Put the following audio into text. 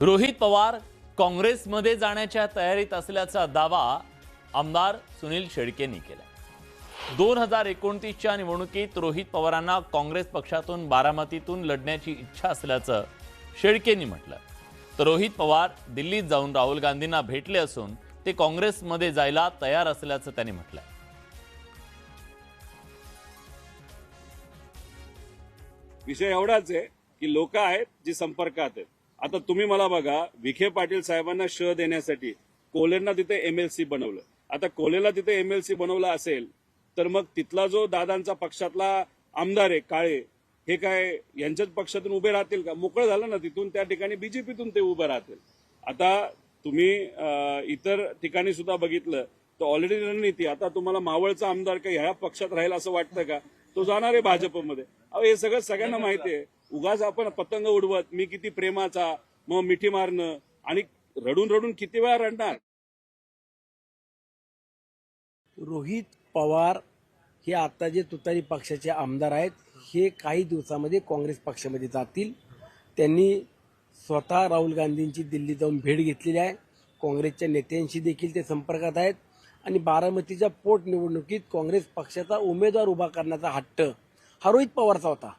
रोहित पवार काँग्रेसमध्ये जाण्याच्या तयारीत असल्याचा दावा आमदार सुनील शेळकेंनी केला। 2029च्या निवडणुकीत रोहित पवारांना काँग्रेस पक्षातून बारामतीतून लढण्याची इच्छा असल्याचं शेळकेंनी म्हटलं। तर रोहित पवार दिल्लीत जाऊन राहुल गांधींना भेटले असून ते काँग्रेसमध्ये जायला तयार असल्याचं त्यांनी म्हटलं। विषय एवढाच आहे की लोक आहेत जी संपर्कात आहेत। आता तुम्ही मला बघा, विखे पाटील साहेबांना श देण्यासाठी कोल्हेंना तिथे एमएलसी बनवलं। आता कोल्हेला तिथे एमएलसी बनवलं असेल तर मग तिथला जो दादांचा पक्षातला आमदार आहे काळे, हे काय यांच्याच पक्षातून उभे राहतील का? मोकळं झालं ना तिथून, त्या ठिकाणी बीजेपीतून ते उभे राहतील। आता तुम्ही इतर ठिकाणी सुद्धा बघितलं तर ऑलरेडी रणनीती, आता तुम्हाला मावळचा आमदार काही ह्या पक्षात राहील असं वाटतं का? तो जाणार आहे भाजपमध्ये। अहो हे सगळं सगळ्यांना माहिती आहे। उगाच आपण पतंग उडवत मी किती प्रेमाचा, मग मिठी मारणं आणि रडून रडून किती वेळा रडणार। रोहित पवार हे आता जे तुतारी पक्षाचे आमदार आहेत हे काही दिवसामध्ये काँग्रेस पक्षामध्ये जातील। त्यांनी स्वतः राहुल गांधींची दिल्लीत जाऊन भेट घेतलेली आहे। काँग्रेसच्या नेत्यांशी देखील ते संपर्कात आहेत आणि बारामतीच्या पोटनिवडणुकीत काँग्रेस पक्षाचा उमेदवार उभा करण्याचा हट्ट हा रोहित पवारचा होता।